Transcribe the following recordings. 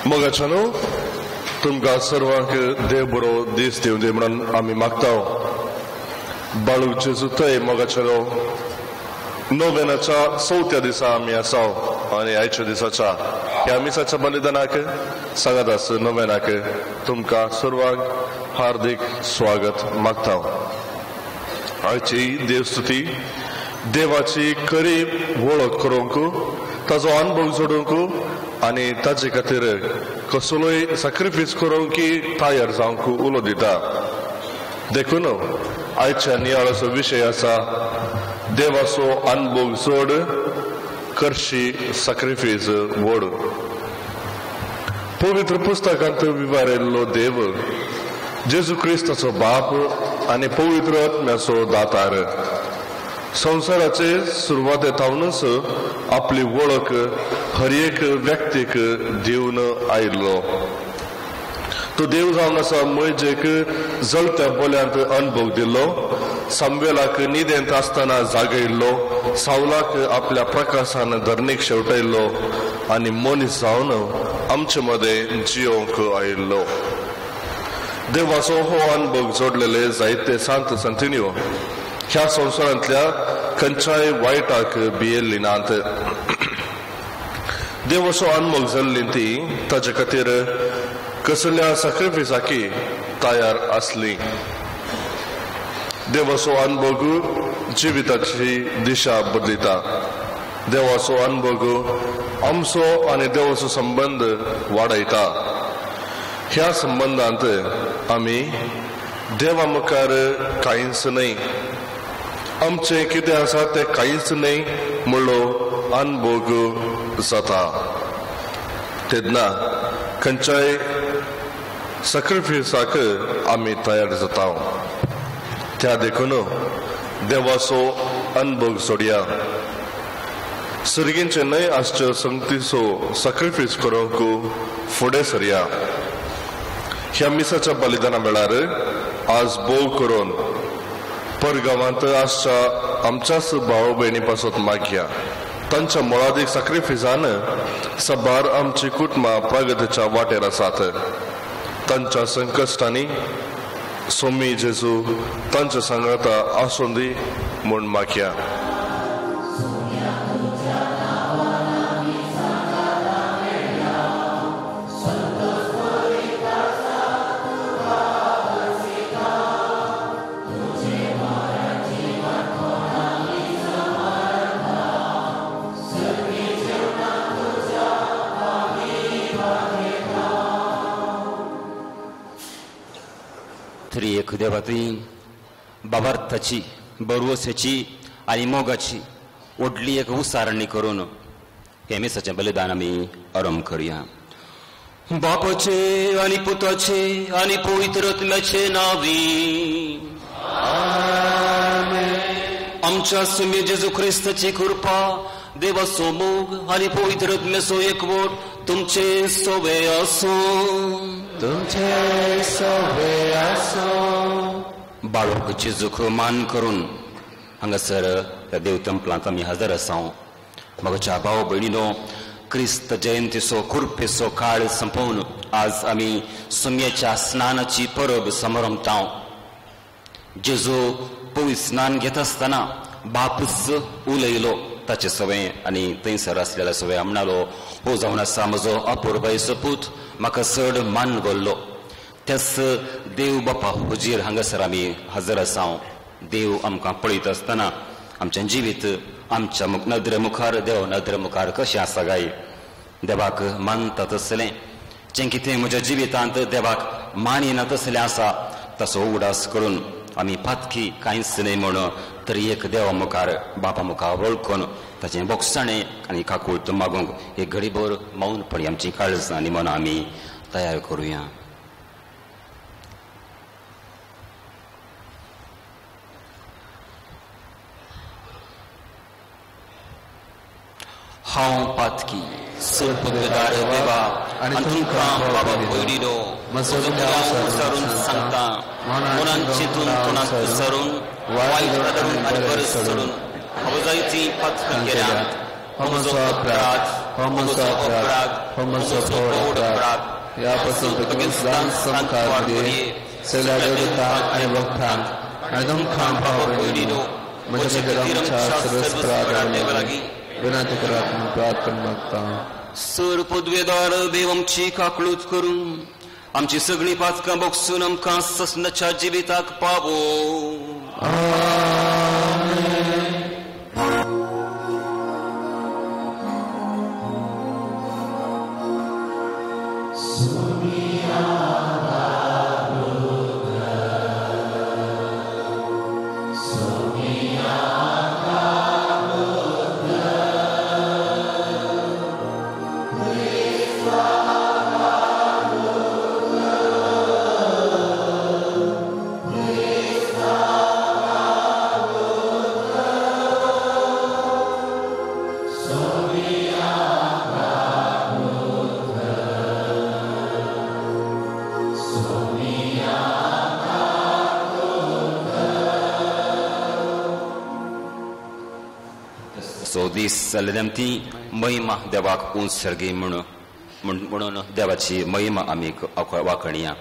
मोगाच्यानो तुमकां सर्वांक देव बरो दीस दिवं दी म्हणून आमी मागताव. बाळूचे सुतय मोगाच्यानो नोवेनाच्या 4थ्या दिसा आमी आसाव आनी आयच्या दिसाच्या ह्या मिसाच्या बलिदानाक सगळ्यात नोवेनाक तुमकां सर्वांक हार्दिक स्वागत मागताव. आयची देवस्तुती देवाची खरी वळख करूंक ताजो अनुभव जोडूंक आनी ताजे खातीर कसलोय सॅक्रिफायस करूंक तयार जावंक उलो दिता. देखून आयच्या नियाळाचो विशय आसा देवाचो अनुभव जोड करशी सॅक्रिफायस व्हड. पवित्र पुस्तकांत विवारिल्लो देव जेजू क्रिस्ताचो बाप आनी पवित्र आत्म्याचो दातार संसाराचे सुरवातेतावनच आपली वळख हर एक व्यक्तीक दिवन आयिल्लो. तो देव जावन आसा मोइजेक जळत्या बोल्यांत अनुभव दिल्लो, सामुएलाक न्हिदेंत आसतना जागयल्लो, सावलाक आपल्या प्रकाशान धरणीक शेवटयल्लो आनी मनीस जावन आमचे मदें जियोंक आयिल्लो. देवाचो हो अनुभव जोडलेले जायते सांत संतिन्यो ह्या संवसारांतल्या खंयच्याय वायटाक भियेल्ली नात. देवाचो अनुभव जाल्ली ती ताचे खातीर कसल्या सॅक्रिफायसाकी तयार आसली. देवाचो अनुभव जिविताची दिशा बदलिता. देवाचो अनुभव आमचो आनी देवाचो संबंध वाडयता. ह्या संबंधांत आमी देवा मुखार कांयच न्हय, आमचे कितें आसा ते कांयच न्हय म्हणलो अनुभव जाता. तेन्ना खंयच्याय सॅक्रिफायसाक आमी तयार जाता. त्या देखून देवाचो अनुभव सोडया. सर्गींचे न्हय आसच्यो संगतीचो सॅक्रिफायस करूंक फुडें सरया. ह्या मिसाच्या बलिदाना वेळार आज बोव करून परगांवांत आसच्या आमच्याच भाव भयणी पासत मागया. तांच्या मोलादीक सॅक्रिफायसान सबार आमची कुटुंबां प्रगतीच्या वाटेर आसात. तांच्या संकश्टांनी सोमी जेजू तांच्या सांगाता आसूं दी म्हूण मागया. त्रिएक देवाची बाबार्थाची बरवसेची आणि मोगाची ओडली एक उसारणी करून हे मिसाचे बलिदान आमी आरंभ करूया. बापाचे आणि पुताचे आणि पवित्र आत्म्याचे नावी आमच्या सुमी जेजू ख्रिस्ताची कृपा देवाचो मोग आणि पवित्र आत्म्याचो एकवट तुमचे सोबे असो. तुमचे सोबे असो. बाळूक जेजूक मान करून हांगासर ह्या देव तंपलांत आमी हजर आसाव. म्हज्या भाव भयणीनो, क्रिस्त जयंतीचो कृपेचो काळ संपवन आज आमी सुमयेच्या स्नानाची परब समारंभताव. जेजू पवित्र स्नान घेत आसतना बापूच उलयलो ताचे सवय आनी थंयसर आसलेल्या सवय म्हणलो, हो जावन आसा म्हजो अपुर्बायचो पूत, म्हाका चड मान गोल्लो. त्याच देव बापा हुजीर हांगासर आमी हजर आसाव. देव आमकां पळयत आसतना आमचें जिवीत आमच्या नदरे मुखार देव नदरे मुखार कशें आसा गाय. देवाक मानता तसलें जें कितें म्हज्या जिवितांत देवाक मानिना तसलें आसा तसो उगडास करून आमी पातकी कांयच न्हय म्हण तरी एक देवा मुखार बापा मुखार वळखून ताचें बोगसाणें आनी काकूळट मागूंक एक घडीभर मौनपणी आमची काळजां आनी मनां आमी तयार करुया. हांव पातकी सर्पदार देवा आनी तुमकां बाबा पयलीलो म्हजो विचारून सांगता मनान चिंतून तोंडांत विसरून वायट धरून आनी बरें सोडून हांव जायतीं पातकां केल्यात. हो म्हजो अपराध, हो म्हजो अपराध, हो म्हजो व्हड अपराध. ह्या पासून पाकिस्तान संस्कार करिये सगळ्या देवतांक आनी भक्तांक आनी तुमकां बाबा पयलीलो म्हज्या खातीर सर्वस्पराध लागीं विनंती करात म्हणून प्रार्थना मागता. सर पदवेदार देव आमची काकळूच करून आमची सगळी पातकां बोगसून आमकां ससनाच्या जिविताक पावो. सो दीस जाले ती महिमा देवाक उत्सर्गी म्हणून देवाची महिमा आमी वाखणया.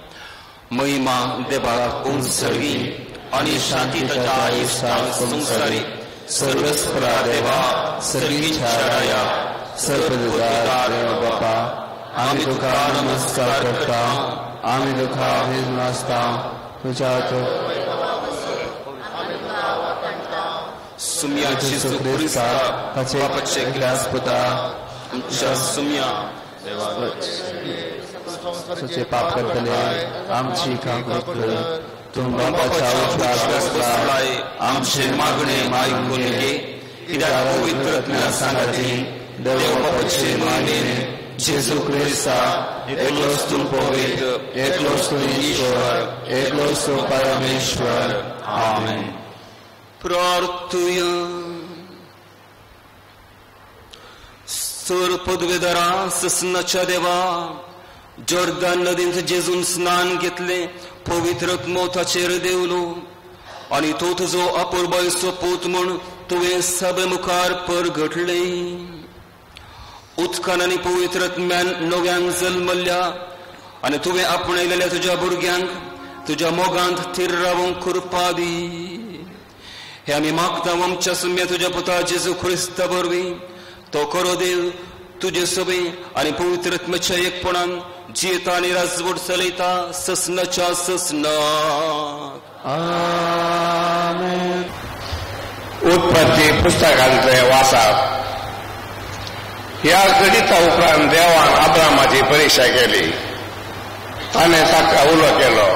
महिमा देवाक उत्सर्गी आनी शांती ताच्या इश्टांक संसारी सर्वस्परा देवा सर्गी छाया सर्वदार बापा आमी तुका नमस्कार करता. आमी तुका नाचता तुझ्या सुम्या जेजू ख्रिस्ता पापाचे ग्लास पुता आमच्या सुम्या तुझे पाप करतले आमची काकूळ तूं बापाच्या उच्चार आमचे मागणे आयकून घे. कित्याक पवित्र सांगाती देव बापाचे मागणे जेजू ख्रिस्ता एकलोच तूं पवित्र एकलोच तूं ईश्वर एकलोच तूं परमेश्वर. आमेन. प्रार्थुया. सर पदवेदारा ससनाच्या देवा जॉर्दान नदींत जेजून स्नान घेतले पवित्र मोताचेर देवलो आनी तो तुजो आपुरबायचो पूत म्हूण तुवें सभे मुखार परगटले. उदकान आनी पवित्रत्म्यान नव्यान जल्मल्या आनी तुवें आपणयलेल्या तुज्या भुरग्यांक तुज्या मोगांत थीर रावूंक कृपा दी. हे आमी मागता आमच्या सुम्या तुज्या पुता जेजू ख्रिस्ता वरवीं तो करो देव तुजे सभे आनी पवित्रत्म्याच्या एकपणान जियेता आनी राजवट चलयता ससनाच्या ससनाक. आमेन. उत्पत्ती पुस्तकांतले वाचप. ह्या गणिता उपरांत देवान अब्रामाची परीक्षा केली. ताणें ताका उलो केलो.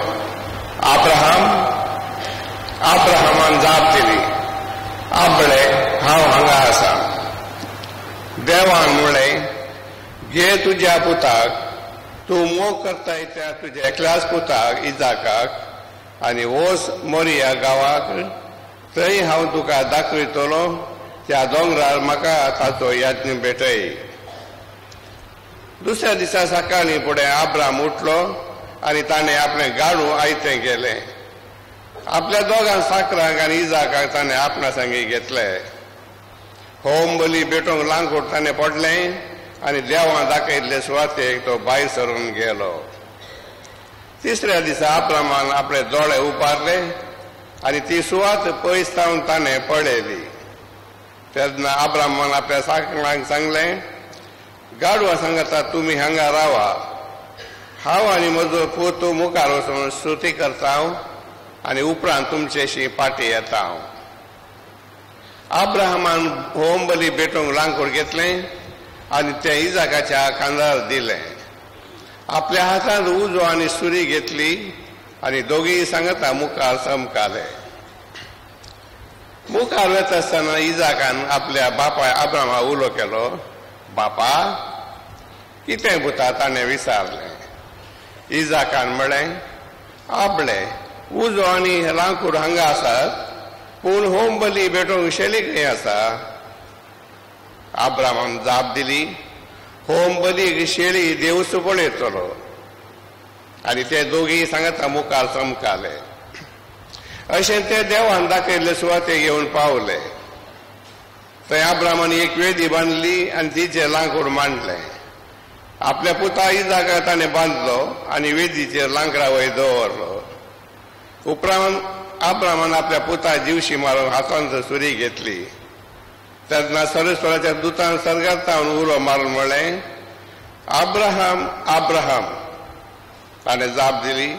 अब्राहामान जाप दिली. आबळे हांव हांगा आसा. देवान म्हणलें घे तुज्या पुताक तूं मोग करताय त्या तुज्या एकल्याच पुताक इजाकाक आनी वच मोरिया गांवाक. थंय हांव तुका दाखयतलो त्या दोंगरार म्हाका ताचो यत्न भेटय. दुसऱ्या दिसा सकाळीं फुडें अब्राम उठलो आनी ताणें आपलें गाडू आयतें गेलें. आपल्या दोगां साकरांक आनी इजाकाक ताणें आपणा सांगी घेतले. होम बली भेटोवंक लांकूड ताणें पडलें आनी देवान दाखयल्ले सुवातेक तो भायर सरून गेलो. तिसऱ्या दिसा अब्रामान आपले दोळे उबारले आनी ती सुवात पयस सावन ताणें पळयली. तेन्ना अब्रामान आपल्या साकरांक सांगलें गाडवा सांगता तुमी हांगा रावा. हांव आनी म्हजो पोतू मुखार वचून स्तुती करता आनी उपरांत तुमचेशी पाटी येता. अब्राहमान होम बली भेटोवंक लांकूड घेतलें आनी तें इजाकाच्या कांदार दिलें. आपल्या हातांत उजो आनी सुरी घेतली आनी दोघींय सांगता मुखार समकाले. मुखार वता आसतना इजाकान आपल्या बापा अब्रामा उलो केलो. बापा, कितें पुता ताणें विचारलें. इजाकान म्हळें, आपले उजो आनी लांकूड हांगा आसात, पूण होम बली भेटोवंक शेली खंय आसा. अब्रामान जाप दिली, होम बलीक शेळी देवूच पळयतलो. आनी ते दोघींय सांगता मुखार समकाले. अशें ते देवान दाखयल्ले सुवातेक येवन पावले. थंय अब्रामान एक वेदी बांदली आनी तिचेर लांकूड मांडलें. आपल्या पुता इजाकाक ताणें बांदलो आनी वेदीचेर लांकडा वयर दवरलो. उपरांत अब्रामान आपल्या पुता जीवशी मारून हातांत सुरी घेतली. तेन्ना सर्वेस्वराच्या दुतान सर्गांतावन उलो मारून म्हळें, अब्राहम, अब्राहम. ताणें जाप दिली,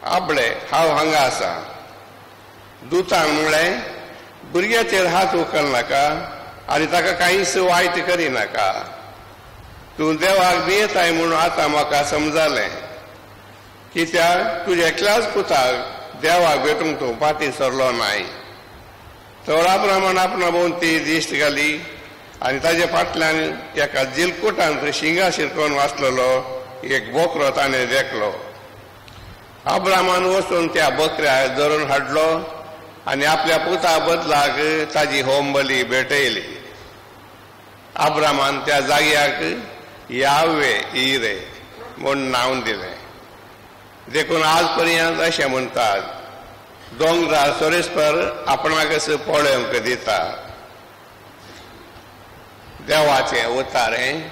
आपले हांव हांगा आसा. दुतान म्हळें, भुरग्याचेर हात उखल नाका आनी ताका कांयच वायट करिनाका. तूं देवाक भियेताय म्हूण आतां म्हाका समजलें. कित्याक तुज्या एकल्याच पुताक देवाक भेटूंक तूं फाटीं सरलो नाय. तर अब्रामान आपणा भोंवती दिश्ट घाली आनी ताचे फाटल्यान एका जिलकुटांत शिंगा शिरकोवन वाचलेलो एक बोकरो ताणें देखलो. अब्रामान वचून त्या बकऱ्याक धरून हाडलो आनी आपल्या पुता बदलाक ताजी होमबली भेटयली. अब्रामान त्या जाग्याक यावे इरे म्हूण नांव दिलें. देखून आज पर्यंत अशें म्हणटात, दोंगरार सोरेस्पर आपणाकच पळोवंक दिता. देवाचें उतारें.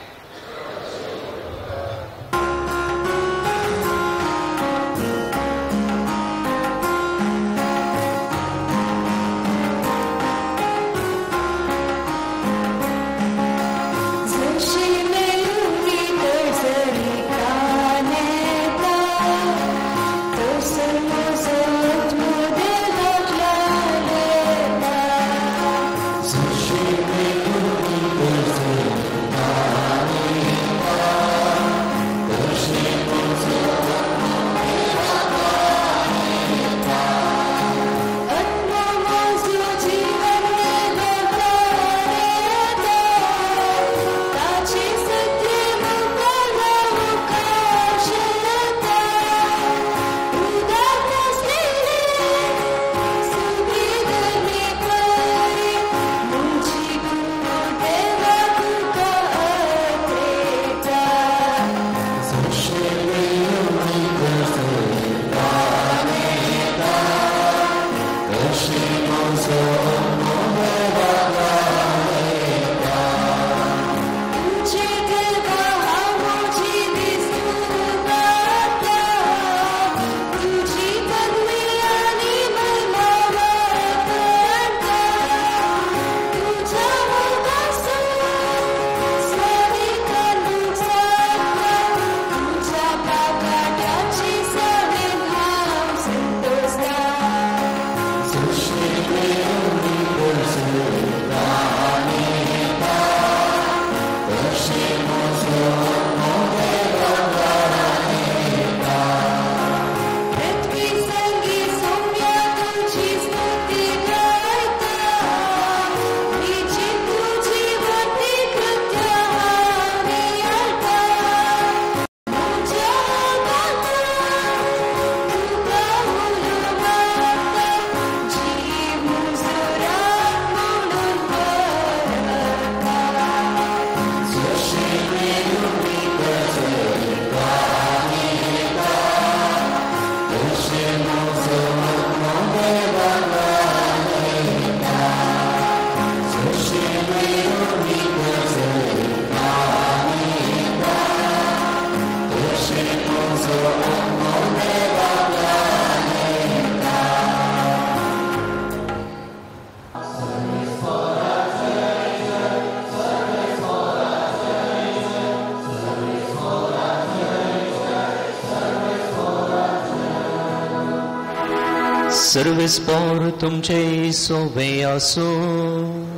सर्वेस्पर तुमचे सोबे आसूं.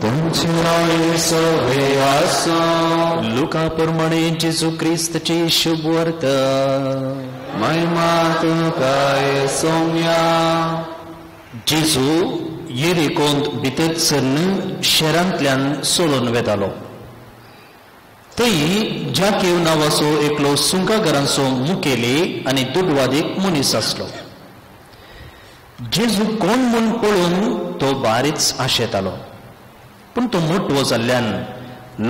लुका प्रमाणे जेजू ख्रिस्ताची शुभ वार्ता महिमा तुमकां सौम्या. जेजू येरिकोंत भितर सरन शहरांतल्यान सोडून वेतालो. थंय जाकेव नांवाचो एकलो सुंकाकारांचो मुखेली आनी दुडवादीक मनीस आसलो. जेजू कोण म्हूण पळोवन तो बारीच आशेतालो. पूण तो मोठो जाल्ल्यान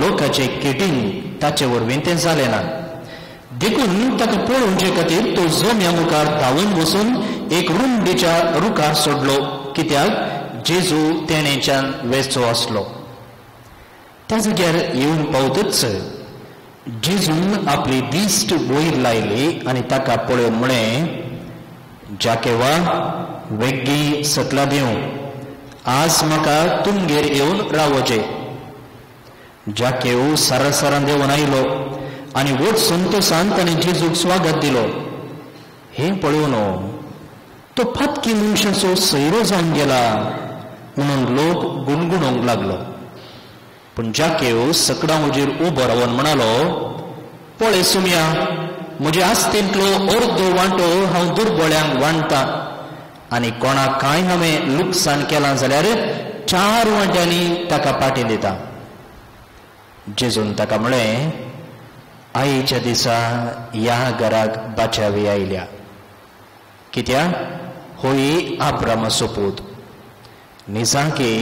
लोकांचे केटीन ताचे वरवीं तें जालें ना. देखून ताका पळोवचे खातीर तो जोम्या मुखार धांवून वचून एक रुंदीच्या रुखार सोडलो, कित्याक जेजू तेणेच्यान वेचो आसलो. त्या जाग्यार येवन पावतच जेजून आपली दिश्ट वयर लायली आनी ताका पळोवन म्हळें, जाकेवा, वेग्गी सतला देव, आज म्हाका तुमगेर येवन रावचें. जाकेव सारासारान देंवन आयलो आनी वचून तो सांत आनी जेजूक स्वागत दिलो. हें पळोवन तो फातकी मनशाचो सैरो जावन गेला म्हणून लोक गुणगुणोवंक लागलो. पूण जाकेव सकडां वजेर उबो रावन म्हणालो, पळय सुम्या, म्हजे आस्तेंतलो अर्दो वांटो हांव दुर्बळ्यांक वांटतां आनी कोणाक कांय हांवें लुकसाण केलां जाल्यार 4 वांट्यांनी ताका पाटी दिता. जेजून ताका म्हळें, आयच्या दिसा ह्या घराक बाचावी आयल्या, कित्याक होय आब्रामाचो पूत. निजांकी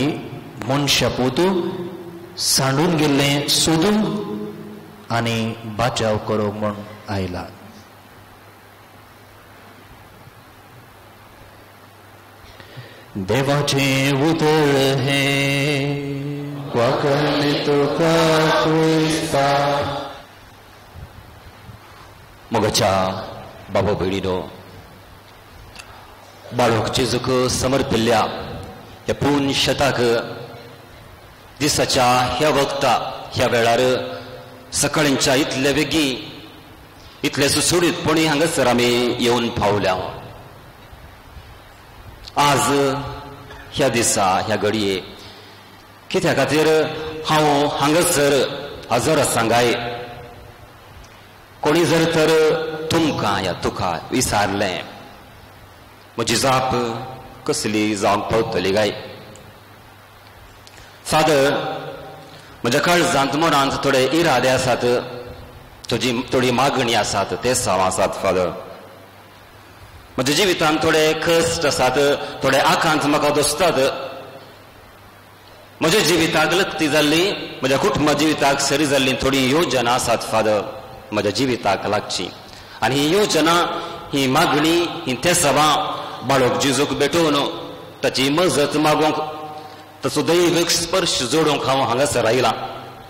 मनशा पूत सांडून गेल्लें सोदूंक आनी बाचाव करूंक म्हूण आयला. देवाचे उतर हे वाकली तुका क्रिस्ता. मोगाच्या बाबा भयणीनो, बाळोक जेजूक समर्पिल्ल्या ह्या पूर्ण शेताक दिसाच्या ह्या वक्ता ह्या वेळार सकाळींच्या इतले बेगी इतले सुसुडीतपणी हांगासर आमी येवन पावल्या. आज ह्या दिसा ह्या घडये कित्या खातीर हांव हांगासर हजर आसां काय? कोणी जर तर तुमकां या तुका विचारलें, म्हजी जाप कसली जावंक पावतली काय? फादर, म्हज्या काळजांत मनांत थोडे इरादे आसात, थोडी मागणी आसात, ते साव आसात. फादर, म्हज्या जिवितांत थोडे कश्ट आसात, थोडे आकांत म्हाका दोसतात. म्हज्या जिविताक लक्ती जाल्ली, म्हज्या कुटुंबा जिविताक सरी जाल्ली थोडी योजना आसात. फादर, म्हज्या जिविताक लागची. आनी ही योजना, ही मागणी, ही ते सभा बाळोक जेजूक भेटोवन ताची मजत मागोवंक, ताचो दैवीक स्पर्श जोडूंक हांव हांगासर आयलां.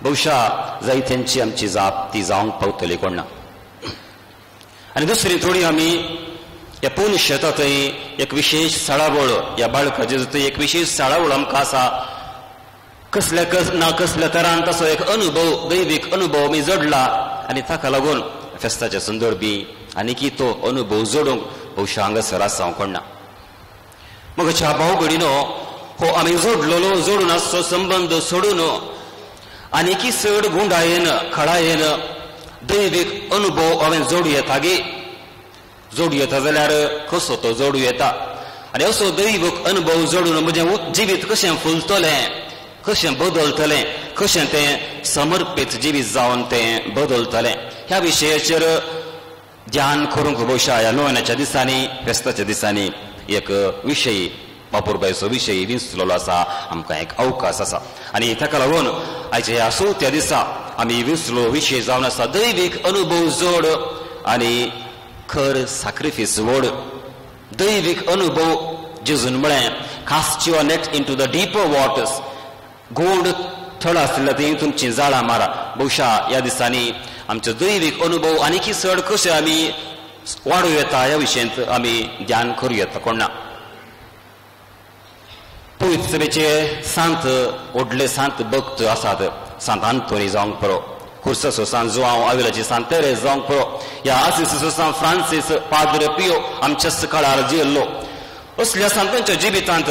बहुशा जायत्यांची आमची जाप ती जावंक पावतली कोण ना. आनी दुसरी थोडी आमी ह्या पूर्ण शेतांतय एक विशेष साळावळ, ह्या बाळका जेजूंतय एक विशेष साळावळ आमकां आसा. कसल्या तरान ताचो एक अनुभव, दैवीक अनुभव आमी जोडला आनी ताका लागून फेस्ताच्या संदर्भी आनी तो अनुभव जोडूंक बहुशा हांगासर आसा कोण ना. म्हज्या भाव भयणीनो, हो आमी जोडलेलो जोडून आसचो संबंद सोडून आनी चड गुंडायेन खळायेन दैवीक अनुभव हांवें जोडूं येता गे. जोडूं येता जाल्यार कसो तो जोडूं येता? आनी असो दैवीक अनुभव जोडून म्हजें जिवीत कशें फुलतलें, कशें बदलतलें, कशें तें समर्पीत जिवीत जावन तें बदलतलें, ह्या विशयाचेर ध्यान करूंक बहुशा ह्या नोव्हेनाच्या दिसांनी, फेस्ताच्या दिसांनी एक विशय, बापूरबायचो विशय विंचलेलो आसा. आमकां एक अवकाश आसा आनी ताका लागून आयच्या ह्या चवथ्या दिसा आमी विंचलो विशय जावन आसा दैवीक अनुभव जोड आनी खर सॅक्रिफीस व्हड. दैवीक अनुभव जेजून म्हळें, cast your net into the deeper waters. गोड थळ आसलें थंय तुमचीं जाळां मारा. बहुशा ह्या दिसांनी आमचो दैवीक अनुभव आनीक चड कशें आमी वाडूं येता ह्या विशयांत आमी ध्यान करूं येता कोण ना. पवित्र सभेचे सांत, व्हडले सांत भक्त आसात. सांत आंतोनी जावंक पुरो, कुर्साचो सांत जुआंव आविलाची सांत तेरेस जावंक पुरो, ह्या आसिसाचो सांत फ्रांसीस, पाद्र पियो आमच्या काळार जियेल्लो. असल्या सांतांच्या जिवितांत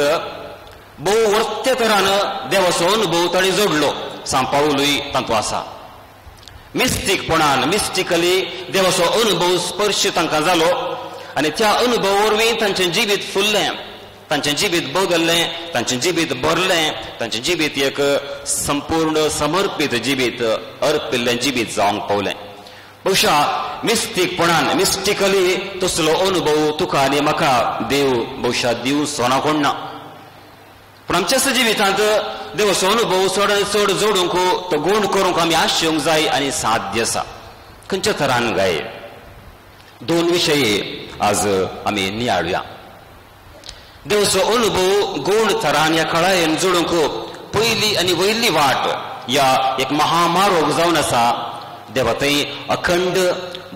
भोव वर्त्य तरान देवाचो अनुभव ताणी जोडलो. सांपावलूय तांतू आसा. मिस्टीकपणान मिस्टिकली देवाचो अनुभव स्पर्श तांकां जालो आनी त्या अनुभवा वरवीं तांचें जिवीत फुल्लें, तांचें जिवीत बदल्लें, तांचें जिवीत भरलें, तांचें जिवीत एक संपूर्ण समर्पीत जिवीत, अर्पिल्लें जिवीत जावंक पावलें. बहुशा मिस्टीकपणान मिस्टिकली तसलो अनुभव तुका आनी म्हाका देव बहुशा दिवं सोना कोणना. पूण आमच्या जिवितांत देवाचो अनुभव चड चड जोडूंक तो गोंड करूंक आमी आशेवंक जाय आनी साध्य आसा. खंयच्या तरान गाय 2 विशय आज आमी नियाळुया. देवाचो अनुभव गोंड तरान ह्या कळायेन जोडूंक पयली आनी वयली वाट ह्या एक महामारोग जावन आसा. देवा थंय अखंड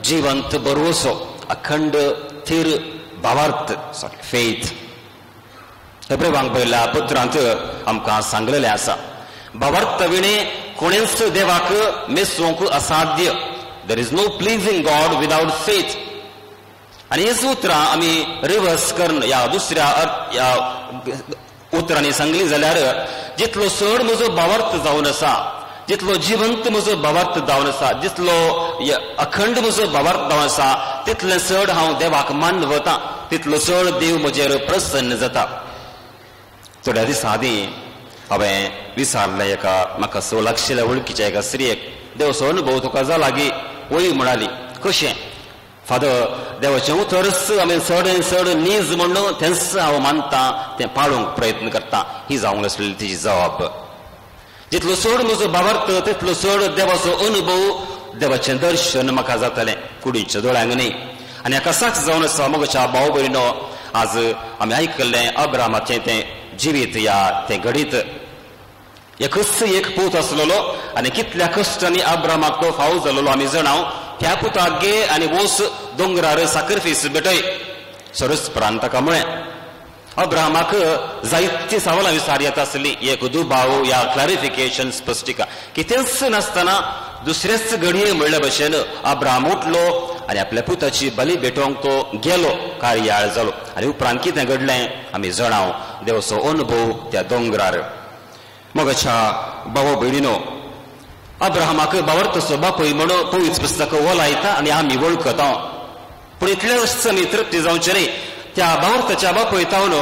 जिवंत बरवसो, अखंड थीर भावार्थ फेथ. हेब्रेवांक बरयल्ल्या पत्रांत आमकां सांगलेलें आसा, भावार्थ विणे कोणेंच देवाक मेसवंक असाध्य. There is no pleasing God without faith. आनी हीं उतरां आमी रिवर्स करून ह्या दुसऱ्या उतरांनी सांगली जाल्यार जितलो चड म्हजो भावार्थ जावन आसा, जितलो जिवंत म्हजो भावार्थ जावन आसा, जितलो अखंड म्हजो भावार्थ जावन आसा, तितलें चड हांव देवाक मान वता, तितलो चड देव म्हजेर प्रसन्न जाता. थोड्या दिसां आदीं हांवें विचारलें एका म्हाका 16 लागशिल्ल्या वळखीच्या एका स्त्रियेक, देवाचो अनुभव तुका जाला गी? वळी म्हणाली. कशें? फादर, देवाचें उतरच हांवें चड चड नीज म्हणून तेंच हांव मानतां, तें पाळूंक प्रयत्न करतां. ही जावंक नासली तिची जबाब. जितलो चड म्हजो भावार्थ तितलो चड देवाचो अनुभव, देवाचें दर्शन म्हाका जातलें, कुडीच्या दोळ्यांक न्ही. आनी हाका साक्ष जावन आसा म्हज्या भाव भयणो, आज आमी आयकल्लें अब्रामाचें तें जिवीत या तें घडीत. एकच एक पूत आसलेलो आनी कितल्या कश्टांनी अब्रामाक तो फावो जालोलो आमी जाणाव. त्या पुताक गे आनी वोस दोंगरार साक्रिफीस भेटय. सरस्परान ताका म्हळें. अब्रामाक जायती सवालां विचार येता आसली. एक दुबाव या क्लॅरिफिकेशन स्पश्टिका कितेंच नासतना दुसरेच घडये म्हणल्या भशेन अब्राम उठलो आनी आपल्या पुताची बली भेटोवंक तो गेलो. कार्याळ जालो आनी उपरांत कितें घडलें आमी जाणाव. देवाचो अनुभव त्या दोंगरार. मोगाच्या भाव भयणीनो, अब्राहमाक भावार्थचो बापूय म्हणून पवित्र पुस्तक वलायता आनी आमी वळखता. पूण इतलेच आमी तृप्ती जावचे न्ही. त्या भावार्थाच्या बापूय तावनो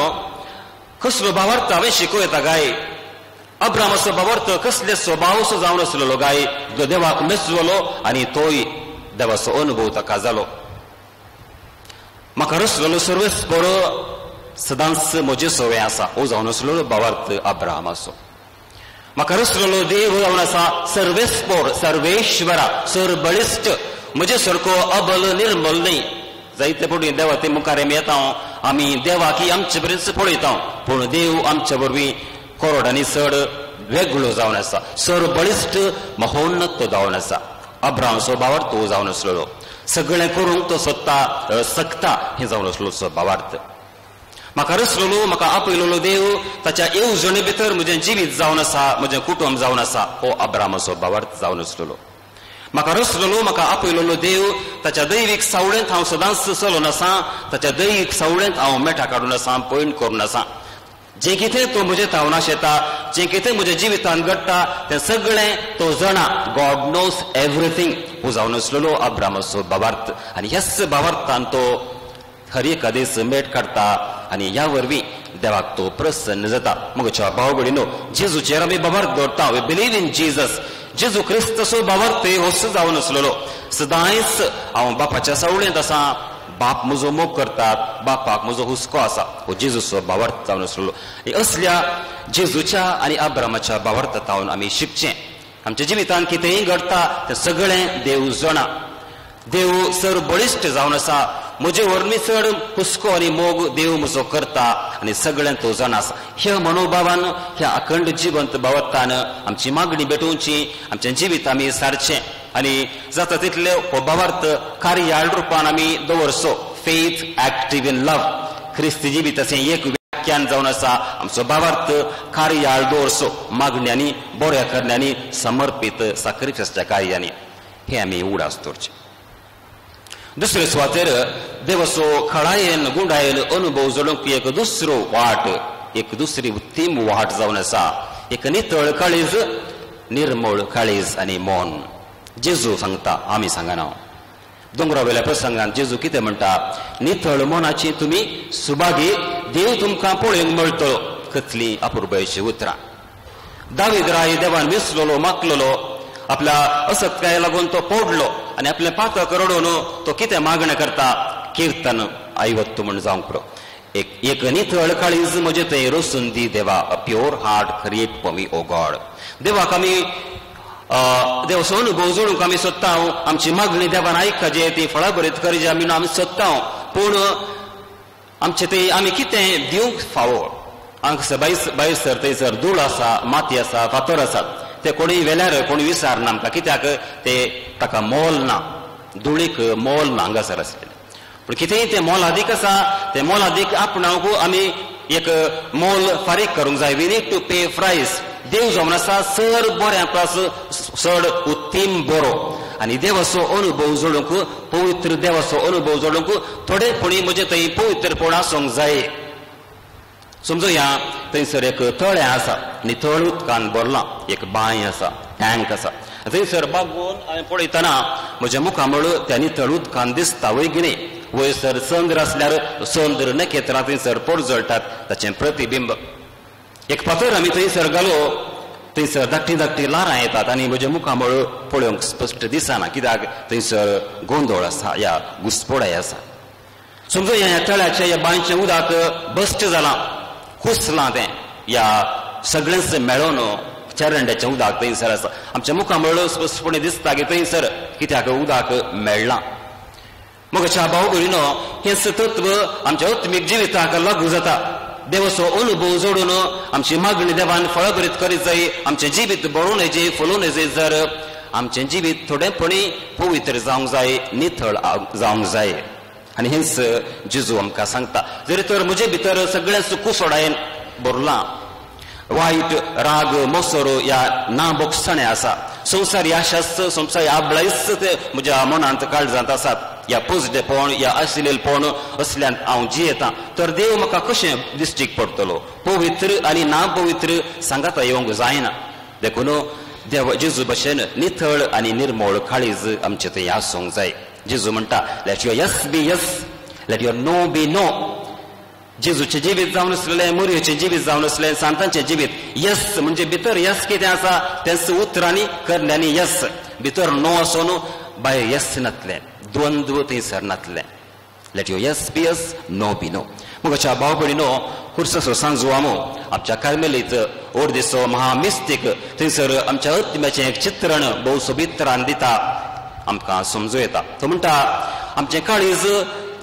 कसलो भावार्थ हांवें शिको येता गाय? अब्रामाचो भावार्थ कसले स्वभावचो जावन आसलेलो गाय? जो देवाक मेसवलो आनी तोय देवाचो अनुभव ताका जालो. म्हाका रचलेलो सर्वेस्पर सदांच म्हजे सवय आसा हो जावन आसलेलो भावार्थ अब्रामाचो. म्हाका रचलेलो देव जावन आसा सर्वेस्पर, सर्वेश्वरा, सर्वबळिश्ट, म्हजे सारको अबल निर्मल न्ही. जायते फावटी देवा ते मुखार आमी येता, आमी देवाक आमचे पर्यंत पळयता, पूण देव आमच्या वरवीं कोरड आनी चड वेगळो जावन आसा, सर्वबळिश्ट महोन्नत जावन आसा. अब्रामाचो भावार्थ तो जावन आसलेलो. सगळें करूंक तो सकता हें जावन आसलो भावार्थ. म्हाका रचलेलो, म्हाका आपयलेलो देव, ताच्या येवजणे भितर म्हजें जिवीत जावन आसा, म्हजें कुटुंब जावन आसा, हो अब्रामाचो भावार्थ जावन आसलेलो. म्हाका रचलेलो, म्हाका आपयलेलो देव, ताच्या दैवीक सावळेंत हांव सदांच चलोवन आसा, ताच्या दैवीक सावळेंत हांव मेठा काडून आसा, पयण करून आसा. जें कितें तो म्हजे तावनाश येता, जें कितें म्हज्या जिवितांत घडटा, तें सगळें तो जाणा. गॉड नोज एवरीथींग हो जावन आसलेलो अब्रामाचो भावार्थ. आनी ह्याच भावार्थान तो हर एका दीस मेट काडटा आनी ह्या वरवीं देवाक तो प्रसन्न जाता. म्हज्या भाव भयणीनो, जेजूचेर आमी भावार्थ दवरता. We believe in Jesus. जेजू क्रिस्ताचो भावार्थ होच जावन आसलेलो. सदांच हांव बापाच्या सावळेंत आसा, बाप म्हजो मोग करतात, बापाक म्हजो हुस्को आसा, हो जेजूचो भावार्थ जावन आसलेलो. असल्या जेजूच्या आनी अब्रामाच्या भावार्थांतल्यान आमी शिकचें. आमच्या जिवितांत कितेंय घडटा तें सगळें देव जाणा. देव सर्वबळिश्ट जावन आसा. म्हजे वरवीं चड हुस्को आनी मोग देव म्हजो करता आनी सगळें तो जाणा आसा. ह्या मनोभावान, ह्या अखंड जिवंत भावार्थान आमची मागणी भेटोवची, आमचें जिवीत आमी सारचें आनी जाता तितले हो भावार्थ कार्याळ रुपान आमी दवरचो. Faith active in love. ख्रिस्ती जिविताचें एक व्याख्यान जावन आसा. आमचो भावार्थ कार्याळ दवरचो, मागण्यांनी, बऱ्या करण्यांनी, समर्पीत साक्रिफिसाच्या कार्यांनी. हे आमी उगडास दवरचें. दुसरे सुवातेर देवाचो खळायेन गुंडायेन अनुभव जोडूंक एक दुसरो वाट एक दुसरी उत्तीम वाट जावन आसा. एक नितळ काळीज, निर्मळ काळीज आनी मौन. जेजू सांगता, आमी सांगना. दोंगरा वेल्या प्रसंगात जेजू कितें म्हणटा, नितळ मनाची तुमी सुभागी, देव तुमकां पळोवंक मेळटलो. कसली अपुर्बायेची उतरां. दावीद राय देवान विसरलो, मागलेलो, आपल्या असत्काय लागून तो पडलो आनी आपले पातक रडून तो कितें मागणें करता. कीर्तन 50 म्हण जावंक पुरो. एक नितळ काळीज म्हजे थंय रोसून दी देवा, a pure heart create for me O God. देवाक आमी देवाचो अनुभव जोडूंक आमी सोदता. आमची मागणी देवान आयकचे, ती फळां बरीत करचे आमी आमी सोदता. पूण आमचे ते आमी कितें दिवंक फावो. हांगासर भायर थंयसर धूळ आसा, माती आसा, फातर आसात. ते कोणी वेल्यार कोणी विचारना आमकां, कित्याक ते ताका मोल ना. धुळीक मोल ना हांगासर आसलेलें. पूण कितेंय तें मोलादीक आसा, तें मोलादीक आपणावंक आमी एक मोल फारीक करूंक जाय. वी नीड टू पे प्रायस. देव जावन आसा चड बऱ्यापास, चड उत्तीम बरो. आनी देवाचो अनुभव जोडूंक, पवित्र देवाचो अनुभव जोडूंक थोडेपणी म्हजे थंय पवित्रपण आसूंक जाय. समजुया थंयसर एक तळें आसा, नितळ उदकान भरलां. एक बांय आसा, टँक आसा. थंयसर बागोवन हांवें पळयतना म्हज्या मुखामळ त्या नितळ उदकान दिसता वैगिणी. वयसर चंद्र आसल्यार चंद्र नखेत्रां थंयसर पडजळटात, ताचें प्रतिबिंब. एक फातर आमी थंयसर घालो, थंयसर धाकटी धाकटी लारां येतात आनी म्हज्या मुखामळ पळोवंक स्पश्ट दिसना, कित्याक थंयसर गोंदळ आसा, या घुसपडाय आसा. समजुया ह्या तळ्याच्या, ह्या बांयचें उदक बस्ट जालां, कुसलां तें. या सगळेंच मेळोन चेरंड्याचें उदक थंयसर आसा. आमच्या मुखामळ स्पश्टपणे दिसता की थंयसर कित्याक उदक मेळ्ळां. मोगाच्या भाव भयणीनो, हें तत्व आमच्या आत्मीक जिविताक लागू जाता. देवाचो अनुभव जोडून आमची मागणी देवान फळां बरीत करीत जाय. आमचें जिवीत बळून येजे, फुलून येजे. जर आमचें जिवीत थोडेपणी पवित्र जावंक जाय, नितळ जावंक जाय. आनी हेंच जेजू आमकां सांगता. जरी तर म्हजे भितर सगळेंच कुसोडायेन भरलां, वायट राग मोसोर या नाबोगसणे आसा, संवसारी आशाच, संवसारी आबळायच ते म्हज्या मनांत काळजांत आसात. या पोजडेपण, या आशिल्लेपण असल्यान हांव जियेतां. तर देव म्हाका कशें दिश्टीक पडटलो. पवित्र आनी नापवित्र सांगाता येवंक जायना. देखून देव जेजू भशेन नितळ आनी निर्मळ काळीज आमचे थंय आसूंक जाय. जेजू म्हणटा, let your yes be yes, let your no be no. जेजूचें जिवीत जावन आसलेलें, मोरयेचें जिवीत जावन आसलें, सांतांचें जिवीत. यस म्हणजे भितर यस कितें आसा तेंच उतरांनी करल्यांनी यस. भितर नो आसून भायर यस नातलें, द्वंद्व थंयसर नातलें. Let your yes be yes, no be no. मोगाच्या भाव भयणीनो, खुर्साचो सांजो आमो आमच्या कार्मेलीत ओर्देसो महामिस्तीक थंयसर आमच्या आत्म्याचें एक चित्रण भोव सोबीत तरान दिता, आमकां समजूं येता. तो म्हणटा, आमचें काळीज,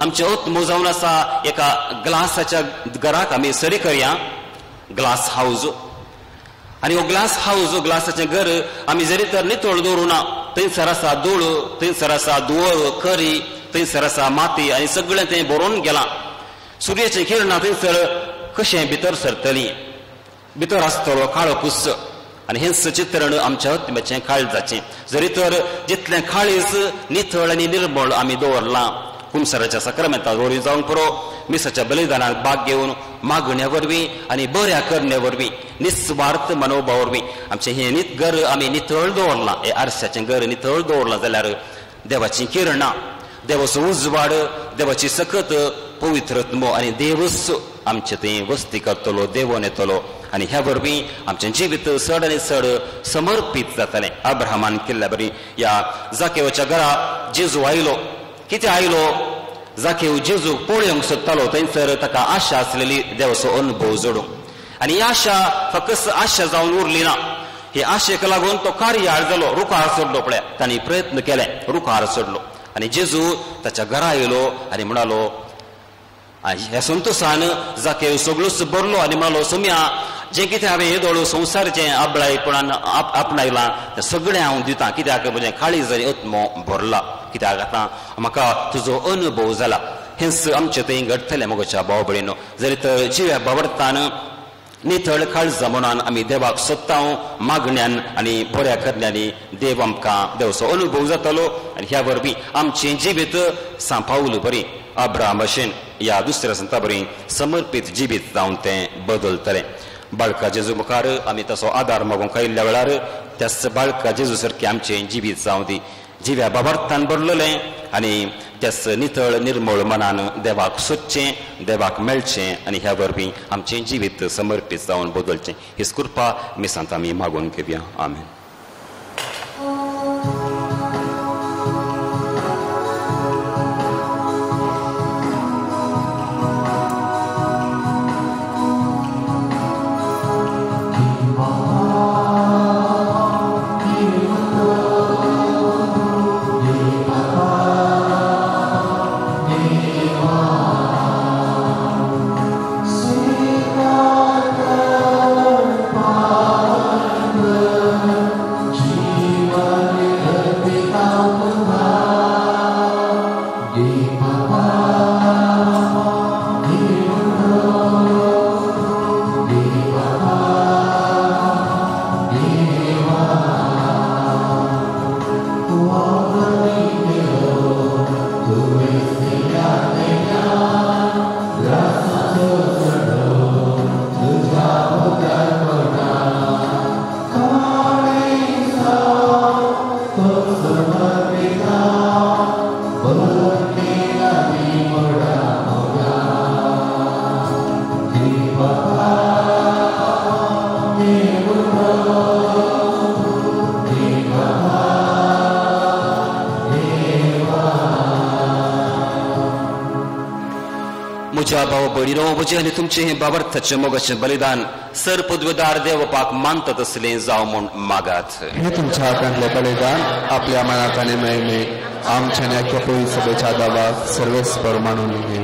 आमचें आत्मो जावन आसा एका ग्लासाच्या घराक आमी सरी करया, ग्लास हाऊस. आनी हो ग्लास हाऊस, ग्लासाचें घर आमी जरी तर नितळ दवरुना, थंयसर आसा धूळ, थंयसर आसा धुंवर, करी, थंयसर आसा माती आनी सगळें तें भरून गेलां. सुर्याचीं किरणां थंयसर कशें भितर सरतलीं, भितर आसतलो काळो कुस्स. आनी हेंच चित्रण आमच्या आत्म्याचें काळजाचें. जरी तर जितलें काळीज, नितळ आनी निर्मळ आमी दवरलां, कुमसाराच्या सक्रामेंतां दवरी जावंक पुरो, मिसाच्या बलिदानाक भाग घेवन मागण्या वरवीं आनी बऱ्या करण्या वरवीं, निस्वार्थ मनोभावा वरवीं आमचें हें घर आमी नितळ दवरलां. हें आरशाचें घर नितळ दवरलां जाल्यार देवाचीं किरणां, देवाचो उजवाड, देवाची सकत पवित्रत्म आनी देवच आमचें थंय वस्ती करतलो, देवून येतलो. आनी ह्या वरवीं आमचें जिवीत चड आनी चड समर्पीत जातलें. अब्राहमान केल्ल्या बरी या जाकेवाच्या घरा जेजू आयलो. कितें आयलो? जाकेव जेजू पळोवंक सोदतालो. थंयसर ताका आशा आसलेली देवाचो अनुभव जोडूंक. आनी ही आशा फकत आशा जावन उरली ना. हे आशेक लागून तो कार्याळ जालो, रुखार सोडलो. पळय, तांणी प्रयत्न केले, रुखार सोडलो. आनी जेजू ताच्या घरा आयलो आनी म्हणालो, ह्या संतोशान जाकेव सगळोच भरलो आनी म्हणालो, सोम्या, जें कितें हांवें हे दोळ संवसारचें आबळायपणान आपणायलां तें सगळें हांव दितां. कित्याक म्हजें काळीज आनी आत्मो भरला. कित्याक आतां म्हाका तुजो अनुभव जाला. हेंच आमचें थंय घडटलें मोगाच्या भाव भयणीनो. जरी तर जिव्या बाबरतान नितळ काळजा मनान आमी देवाक सोदता, मागण्यान आनी बऱ्या करण्यांनी देव आमकां देवाचो अनुभव जातलो. आनी ह्या वरवीं आमचें जिवीत सांपावल बरी अब्राहम भशेन या दुसऱ्या संता बरी समर्पित जिबीत जावन तें बदलतलें. बाळका जेजू मुखार आमी तसो आदार मागूंक आयिल्ल्या वेळार त्याच बाळका जेजू सारकें आमचें जिबीत जावं दी. जिव्या बाबार्थान भरलेलें आनी त्याच नितळ निर्मळ मनान देवाक सोदचें, देवाक मेळचें आनी ह्या वरवीं आमचें जिवीत समर्पीत जावन बदलचें. हीच कृपा मिसांत आमी मागून घेवया. आमेन. म्हज्या भाव भयणीनो, म्हजें आनी तुमचें हें बाबर्थाचें मोगाचें बलिदान सर पदवेदार देवपाक मानतात असलें जावं म्हूण मागात. हे तुमच्या हातांतलें बलिदान आपल्या मनात आनी मेळमे आमच्या नेक्या सभेच्या दावाक सर्वेस्पर मानून घे.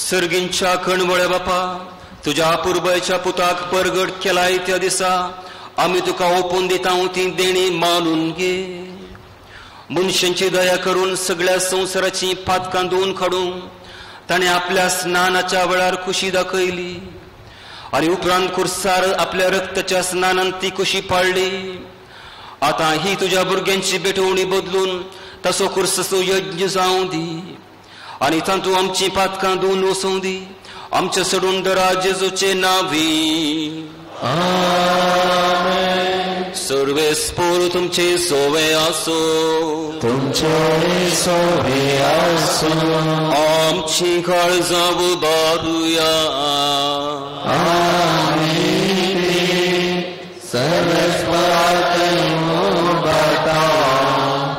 सर्गींच्या कणवळ्या बापा, तुज्या पुर्बयच्या पुताक परगट केलाय त्या दिसा आमी तुका ओपून दिता ती देणी मानून घे. मनशांची दया करून सगळ्या संवसाराची पातकां धुवन काडून ताणें आपल्या स्नानाच्या वेळार खुशी दाखयली आनी उपरांत खुर्सार आपल्या रक्ताच्या स्नानान ती खुशी पाळली. आतां ही तुज्या भुरग्यांची भेटवणी बदलून तसो खुर्सो यज्ञ जावं दी आनी तातूंत आमची पातकां धुवन वसूं दी. आमचे सोडून दरा जेजूचे नांवी. सर्वेस्पोर तुमचे सोवे आसो, तुमचे सोवे आसो. आमची काळजां उबारुया.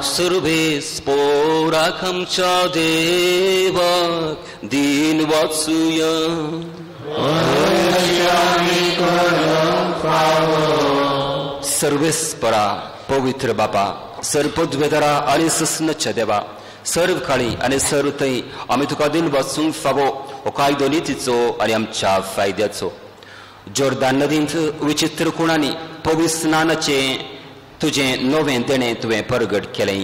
सर्वेस्पोराक आमच्या देवाक दीन वाचुया. सर्वेस्परा पवित्र बापा, सरपदवेदारा आनी सस्नच्या देवा, सर्व काळी आनी सर्व थंय आमी तुका दिन वाचूंक फावो हो कायदो नितीचो आनी आमच्या फायद्याचो. जोर्दान नदींत विचित्र कुणांनी पवित्र स्नानाचे तुजें नवें देणें तुवें परगट केलें.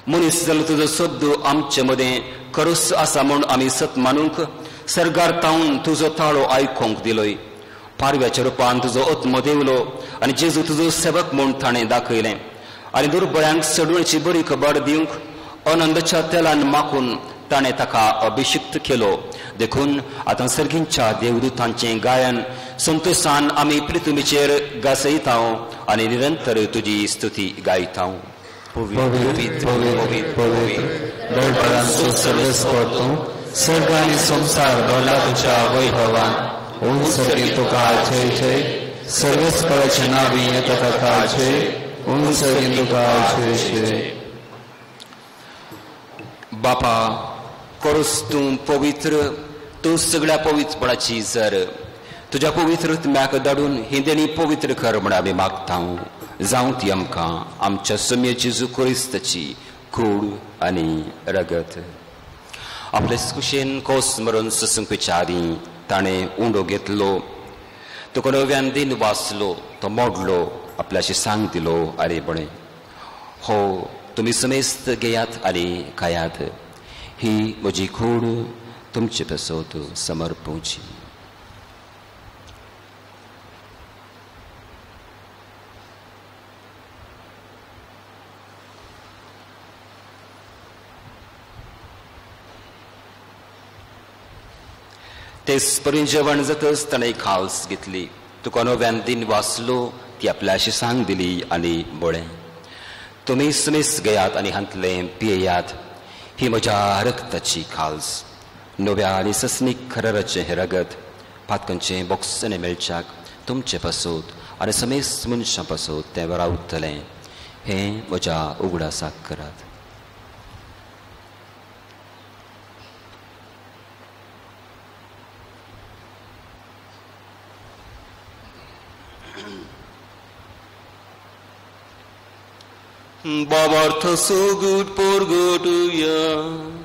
मनीस जालो तुजो शब्द आमचे मदें खरोच आसा म्हूण आमी सत मानूंक सर्गार तावन तुजो ताळो आयकोंक दिलोय. पारव्याच्या रुपान तुजो आत्मो देवलो आनी जेजू तुजो सेवक म्हूण ताणें दाखयलें आनी दुर्बळ्यांक सडवणेची बरी खबर दिवंक आनंदाच्या तेलान माखून ताणें ताका अभिषिक्त केलो. देखून आतां सर्गींच्या देवदूतांचें गायन संतोशान आमी पृथ्वीचेर गासयता आनी निरंतर तुजी स्तुती गायता. सर्ग आनी संसार भरला तुज्या वैभवान. ओम सर्गी तुका जय जय. सर्वेस्पराचे नावी येता ताका जय. ओम सर्गी तुका जय जय. बापा, खरोच तूं पवित्र, तूं सगळ्या पवित्रपणाची जर तुज्या पवित्र आत्म्याक धाडून ही देणी पवित्र कर म्हण आमी मागता. जावं ती आमकां आमच्या समेत जेजू क्रिस्ताची कूड आनी रगत. आपले कुशेन कोस मरून ससूंकच्या आदी ताणें उंडो घेतलो, तुका नव्यान दिन वाचलो, तो मोडलो, आपल्याशी सांग दिलो आरे बळें. हो तुमी समेस्त घेयात आनी खायात. ही म्हजी कूड तुमचे पेसोत समर्पोवची. तेच परी जेवण जातच ताणें खास घेतली. तुका नव्यान दिन वाचलो ती आपल्या शिसांक दिली आनी बोळे तुमी समीस घेयात आनी हांतलें पियेयात. ही म्हज्या रक्ताची खाल्स नव्या आनी सस्नीक खरराचें हें रगत पातकांचें बोक्सांनी मेळच्याक तुमचे पासूत आनी समेस मनशां पासूत तें रावतलें. हें म्हज्या उगडासाक करात. Bob Arthur so good, poor good, yeah.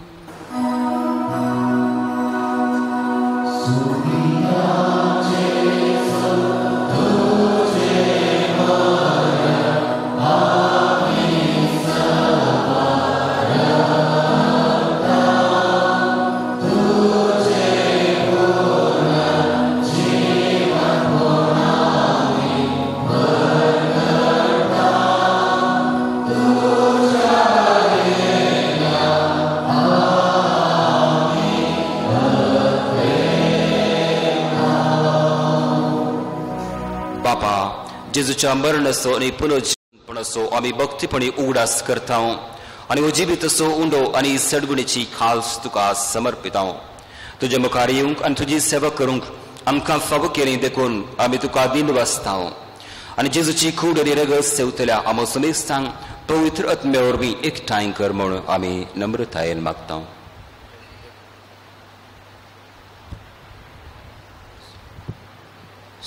जेजूच्या मरण असो आणि पुनर्जीवन असो आम्ही भक्तीपणी उगडास करता आणि उजिबीत असो उंडो आणि सडगुणीची खाल्स तुका समर्पिता. तुझे मुखार येवंक आणि तुझी सेवा करूंक आमकां फावो केली देखून आम्ही तुका दिन वाचता आणि जेजूची खूड आणि रगत सेवतल्या आमो समेस्तांक पवित्र आत्म्या वरवीं एकठांय कर म्हूण आमी नम्रतायेन मागता.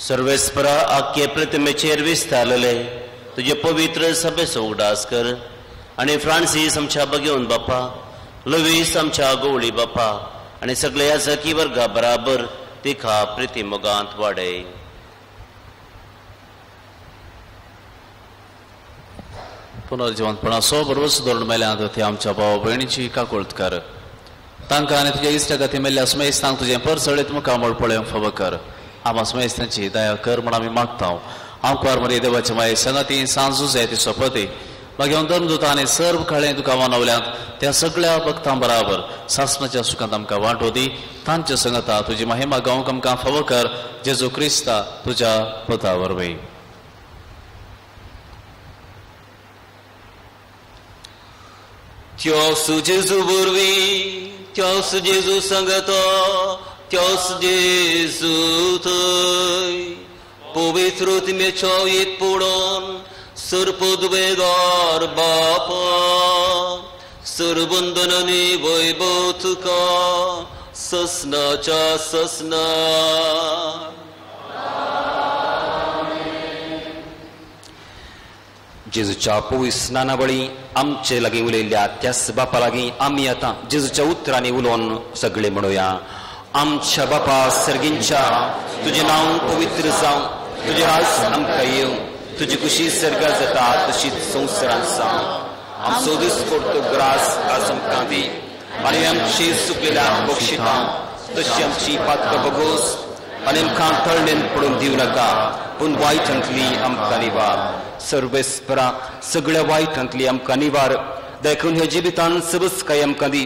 सर्वेस्परा आख्खे प्रतिमेचेर विस्तारलेले तुझे पवित्र सभेचो उगडास कर आणि फ्रांसीस आमच्या बगेवन बापा, लुईस आमच्या गवळी बापा आणि सगळ्या जकी वर्गा बराबर तिका प्रिती मोगांत वाडय. पुनर्जीवनपणाचो बरोबर सुदारण मेल्यात ती आमच्या भाव भयणीची काकुळट कर. तांकां आनी तुज्या इश्टगती मेल्ल्या सुमेस्तांक तुजें परसळीत मुखामळ पळोवंक फावो कर. आम्हा सुमेस्तांची दया कर म्हण आमी मागता. आमकां मरे देवाच्या माये संगती सांजू जाय ती सोपती मागीर धर्मदूत आनी सर्व काळें तुका मानवल्यांत त्या सगळ्या भक्तां बराबर सासणाच्या सुखांत आमकां वांटो दी. तांच्या संगता तुजी महिमा गावंक आमकां फावो कर. जेजू क्रिस्ता तुज्या पुता वरवीं. त्योस जेजू वरवीं त्योस जेजू संगता त्योस जेजू थंय पवित्र आत्म्याच्या एक पडोन सर्पदवेदार बापा सर्वंदनांनी वैभव तुका ससनाच्या ससना. जेजूच्या पवित्र स्नाना वळी आमचे लागीं उलयल्ल्या त्याच बापा लागीं आमी आतां जेजूच्या उतरांनी उलोवन सगळे म्हणुया. आमच्या बापा सर्गींच्या तुझे नांव पवित्र जावं, तुझे राज आमकां येवं, तुजी कुशी सर्गार जाता तशीच संवसारांत जावं. आमचो दिसपडटो ग्रास आज आमकां दी आनी आमची चुकलेल्या बक्षितां तशी आमची पातकां बगोस आनी आमकां तळणेन पडून दिवं नाका पूण वायटांतली आमकां निवार. सर्वेस्परा सगळ्या वायटांतली आमकां निवार देखून ह्या जिवितांत सबस काय आमकां दी.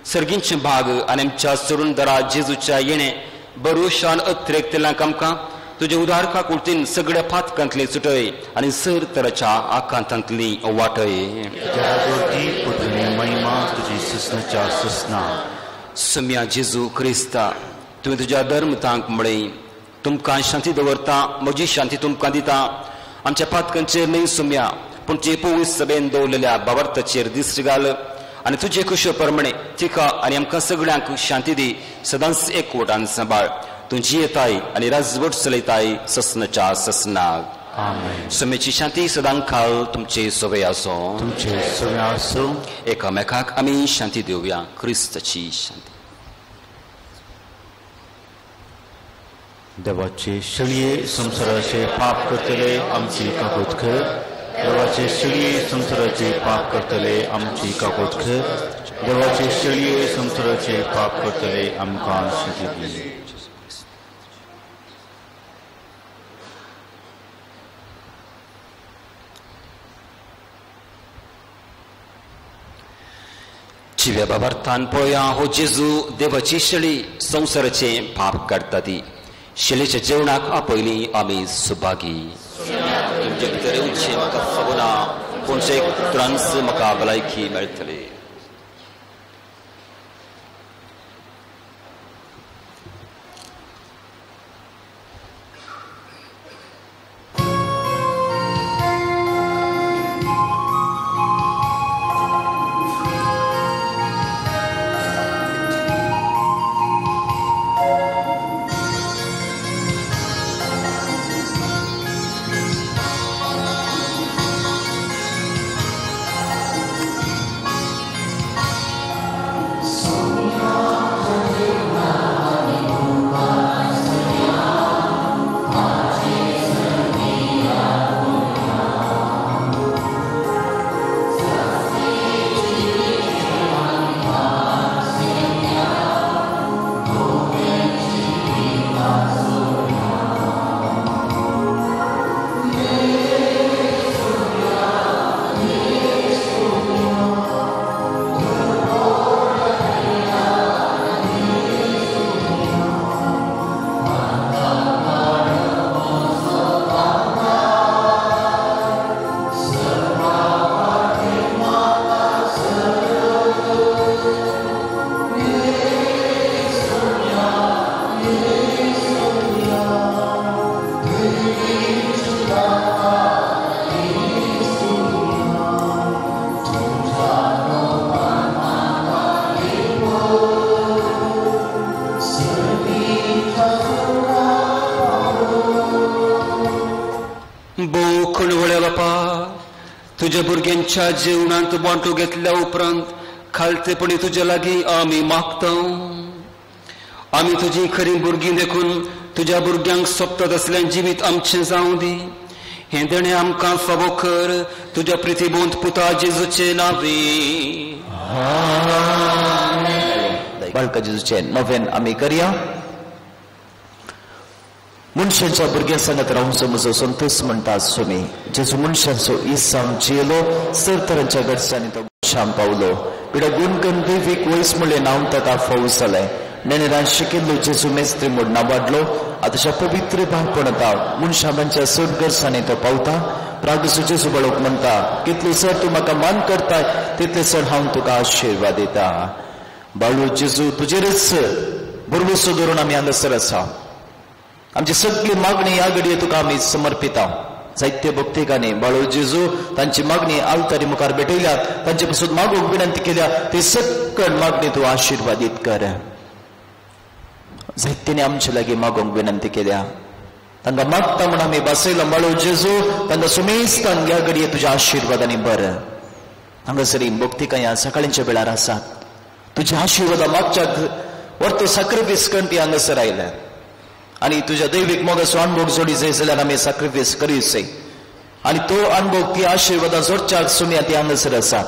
सर्गींचे भाग आनी आमच्या सुरुंदरा जेजूच्या येणे भरोशान अत्रेकतेलांक आमकां तुजे उदारका कुर्तीन सगळ्या फातकांतली सुटय आनी सर तराच्या आकांतांतली वाटय. सम्या जेजू क्रिस्ता तुवें तुज्या धर्मतांक म्हणय तुमकां शांती दवरता, म्हजी शांती तुमकां दिता. आमच्या फातकांचेर न्हय सम्या पूण जे पवित्र सभेन दवरलेल्या बाबर्ताचेर दिश्ट घाल आनी तुजे कुशे प्रमाणे तिका आनी आमकां सगळ्यांक शांती दी. सदांच एकवटान सांबाळ. तुजी येताय आनी राजवट चलयताय ससनाच्या ससनाक. समेची शांती सदांच खाल तुमचे सवय आसो. एकामेकाक आमी शांती दिवया. क्रिस्ताची शांती. देवाचे शेळये संसाराचे पाप करतले आमची काकोत कर. देवाचे शेळये संसाराचे पाप करतले आमची काकोत कर. देवाचे शेळये संसाराचे पाप करतले आमकां शांती दी. शिव्या बाबार्थान पळया हो जेजू देवाची शेळी संसाराचे पाप काडटा ती शेळीच्या जेवणाक आपयली आमी सुभागी तुमचे भितर येवचे म्हाका फगोना कोणशे उतरांच म्हाका भलायकी मेळटली. तुझ्या भुरग्यांच्या जेवणांत वांटो घेतल्या उपरांत खालतेपणी तुझ्या लागीं आमी मागता. आमी तुजी खरी भुरगीं देखून तुझ्या भुरग्यांक सोबतात असल्यान जिवीत आमचें जावं दी. हे देणे आमकां फावो कर तुझ्या प्रितीबोंत पुता जेजूचे नांवी. बाळका जेजूचे नवेन आमी करया. मनशांच्या भुरग्यां सांगत रावून म्हजो संतोष म्हणटा सुमी जेजू मनशांचो इसाम जियेलो सरतरांच्या गडसांनी तो शाम पावलो. पिढा गुणगण दैवीक वयस म्हणले नांव ताका फावो जालें. नेनेरान शिकिल्लो जेजू मेस्त्री म्हूण नांवाडलो. आतांच्या पवित्र बाळपणता मनशांच्या सट गरसांनी तो पावता. प्रागसो जेजू बाळोक म्हणटा कितले चड तूं म्हाका मान करता तितले चड हांव तुका आशिर्वाद दिता. बाळू जेजू तुजेरच भरवसो धरून आमी हांगासर आसा. आमची सगळी मागणी ह्या घडये तुका आमी समर्पिता. जायत्य भक्तिकांनी बाळू जेजू तांची मागणी आलतारी मुखार भेटयल्यात. तांचे पासून मागूंक विनंती केल्या ती सकळ मागणी तूं आशिर्वादीत कर. जायत्यानी आमचे लागीं मागूंक विनंती केल्या. तांकां मागता म्हूण आमी बसयला. बाळू जेजू तांकां सुमेस्तान ह्या घडये तुज्या आशिर्वादांनी बर. हांगासरी भक्तिकां ह्या सकाळींच्या वेळार आसात. तुज्या आशिर्वादा मागच्याक वर्त सॅक्रिफीस करून ती हांगासर आयल्या. आणि तुझ्या दैविक मोगाचो अनुभव जोडी जाय जाल्यार आमी सॅक्रिफीस करीचे. आणि तो अनुभव ती आशिर्वादां जोडच्याक सुम्या ती हांगासर आसात.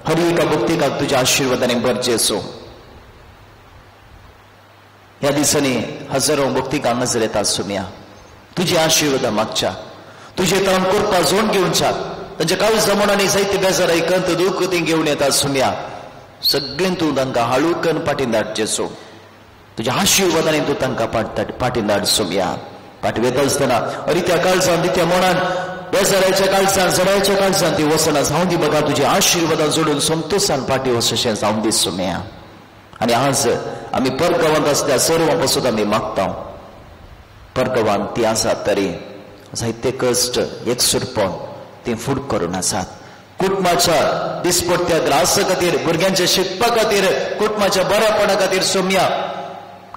हर एका भक्तिकाक तुज्या आशिर्वादांनी भरचे असो. ह्या दिसांनी हजारो भक्तीक हांगासर येतात सुम्या तुजी आशिर्वादां मागच्या. तुजे तळम करपा जोड घेवनच्या तांच्या काळी जमनांनी जायते बेजार ऐकंत दूख ती घेवन येतात सुम्या. सगळें तूं तांकां हाळूकन पाठीन धाडचेसो. तुझ्या आशिर्वादांनी तूं तांकां पाठीन धाड सुम्या. पाठ वेता आसतना अरे त्या काळजान दित्या मनान बेजाराच्या काळजान जडाच्या काळजान ती वसना जावं दी. बघा तुजी आशिर्वादां जोडून संतोषान पाठी वचशें जावं दी सुम्या. आणि आज आमी परगांवांत आसल्या सर्वां पासून आमी मागता. परगांवांत ती आसात तरी जायते कश्ट एकसुरपण ती फूड करून आसात. कुटुंबाच्या दिसपट्ट्या त्रासा खातीर भुरग्यांच्या शिकपा खातीर कुटुंबाच्या बऱ्यापणा खातीर सुम्या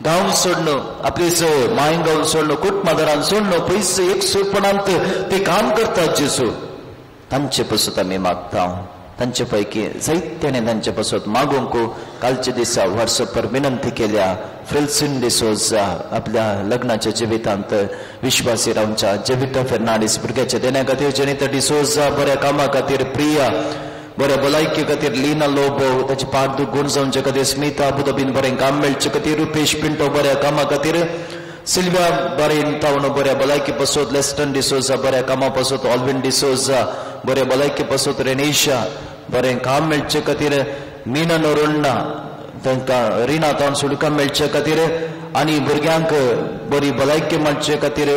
गांव सोडणं आपली चड मायगांव सोडणं कुटुंबादारान सोडणं पयस एक सुरपणांत ते काम करतात जेजू. तांचे पासून आमी मागता. तांचे पैकी जायत्याने तांचे पासून मागूंक कालच्या दिसा व्हॉट्सअपार विनंती केल्या. फ्रिल्सिन डिसोजा आपल्या लग्नाच्या जिवितांत विश्वासी रावच्या. जेविटा फेर्नांडीस भुरग्याच्या देण्या खातीर. जेनिता डिसोजा बऱ्या कामा खातीर. प्रिया बऱ्या भलायके खातीर. लीना लोबो ताची पाठ दुख गुण जावचे खातीर. स्मिता अबुधाबीन बरें काम मेळचे खातीर. रुपेश पिंटो बऱ्या कामा खातीर. सिल्विया बरें तावन बऱ्या भलायके पासून. लेस्टन डिसोजा बऱ्या कामा पासून. ऑल्विन डिसोजा बऱ्या भलायके पासून. रेनेशा बरें काम मेळचे खातीर. मिनन रोडना तांकां रिणांतान सुटका मेळचे खातीर आनी भुरग्यांक बरी भलायकी मेळचे खातीर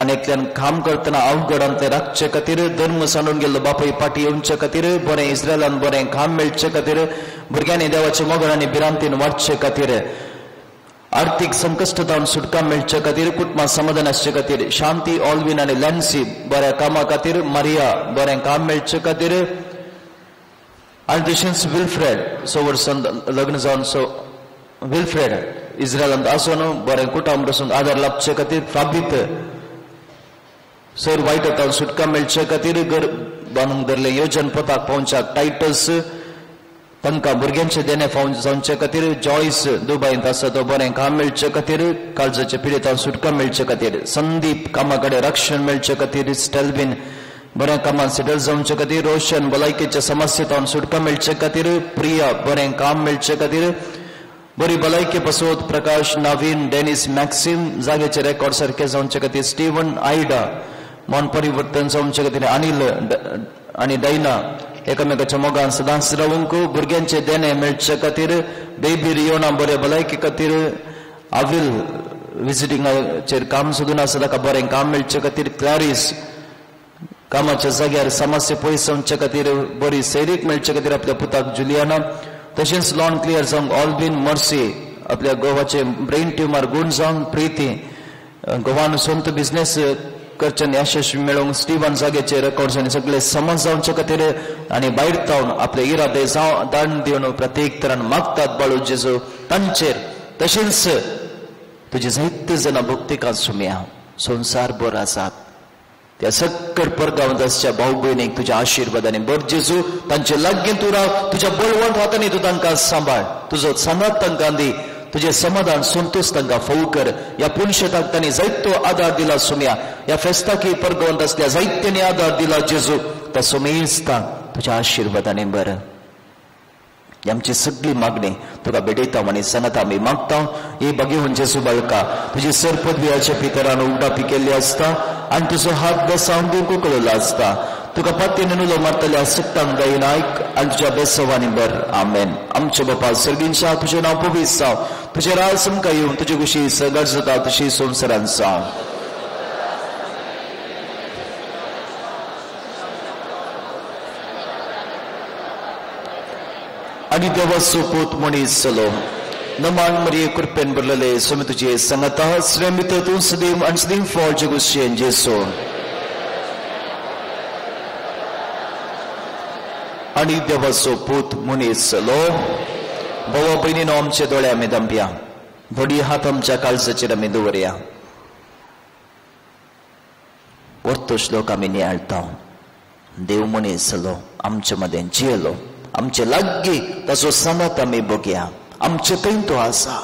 आनी एकल्यान काम करतना अवघडान ते राखचे खातीर धर्म सांडून गेल्लो बापाय फाटी येवचे खातीर बरें इस्रायलान बरें काम मेळचे खातीर भुरग्यांनी देवाचे मोगळ आनी भिरांतीन वाडचे खातीर आर्थीक संकश्टांतल्यान सुटका मेळचे खातीर कुटुंबां समाधान आसचे खातीर शांती ऑल्विन आनी लॅन्सी बऱ्या कामा खातीर मारिया बरें काम मेळचे खातीर आनी तशेंच विल्फ्रेड वर्सान लग्न जावन विल्फ्रेड इस्रायलांत आसून बरें कुटुंब बसून आदार लाभचे खातीर फाबीत सर वायटांतल्यान सुटका मेळचे खातीर घर बांदूंक धरले येवजन पथाक पावच्याक टायटस तांकां भुरग्यांचे देणे फावून जावचे खातीर जॉयस दुबयंत आसा तो बरें काम मेळचे खातीर काळजाच्या पिडेंतल्यान सुटका मेळचे खातीर संदीप कामा कडेन रक्षण मेळचे खातीर स्टेल्विन बरें कामां सेटल जावचे खातीर रोशन भलायकेच्या समस्येंतल्यान सुटका मेळचे खातीर प्रिया बरें काम मेळचे खातीर बरी भलायकी पासत प्रकाश नवीन डेनिस मॅक्सिम जागेचे रेकॉर्ड सारखे जावचे खातीर स्टीवन आयडा मन परिवर्तन जावचे खातीर अनिल आनी डायना एकामेकाच्या मोगान सदांच रावूंक भुरग्यांचे देणे मेळचे खातीर बेबी रियोना बरे भलायकी खातीर आविल विजिटिंगाचेर काम सोदून आसा ताका बरें काम मेळचे खातीर क्लॅरिस कामाच्या जाग्यार समस्या पयस जावचे खातीर बरी सैरीक मेळचे खातीर आपल्या पुताक जुलियाना तशेंच लॉन क्लियर जावंक ऑल्बिन मर्सी आपल्या गोवाचे ब्रेन ट्युमर गूण जावंक प्रिती गोवान सोंत बिझनेस करच्यान यशस्वी मेळोवंक स्टीवन जागेचे रेकॉर्ड्स आनी सगळे समज जावचे खातीर आनी भायर तावन आपले इरादे दान दिवन प्रत्येक तरान मागतात बाळू जेजू तांचेर तशेंच तुजे जायते जाणां भक्तिकांत सुम्या संवसार भर आसात त्या सकट परगांवदासच्या भाऊ भयणीक तुज्या आशिर्वादाने बर जेजू तांचे लागीं तूं राव तुज्या बळवंत हातांनी तूं तांकां सांबाळ तुजो सांगात तांकां दी तुझे समाधान संतोष तांकां फावो कर या पुणशेताक तांणी जायतो आदार दिला सुम्या या फेस्ताकी परगवंत आसल्या जायत्यांनी आदार दिला जेजू त्या सुमेस्तांक तुज्या आशिर्वादाने बर आमची सगळी मागणी तुका भेटयता आनी सनत आमी मागता हे बगेवन जेजू बाळका तुजी सरपदवीयाच्या पितरान उगडापी केल्ली आसता आनी तुजो हात बेसावन दिवंक कळयलो आसता तुका पातीन नुलो मारतल्या सुट्टांक गायन आयक आनी तुज्या बेसवानी बर आमेन आमचे बापा सर्गींच्या तुजें नांव पवित्र जावं तुजें राज आमकां येवन तुजे कुशी सगळ जाता तशी संवसारांत जावं आनी देवाचो पूत मनीस जालो नमान मरिये कृपेन भरलेले स्वामी तुजे संगता श्रेमित तूं सदैव आनी सदैव फॉल जगुशेन जेसो आनी देवाचो पूत मनीस जालो भावा भयणीनो आमचे दोळे आमी दांपया व्हडी हात आमच्या काळजाचेर आमी दवरया वर्तो श्लोक आमी नियाळटा देव मनीस जालो आमचे मदें जियेलो आमचे लागीं ताचो सांगात आमी बगया आमचे थंय तो आसा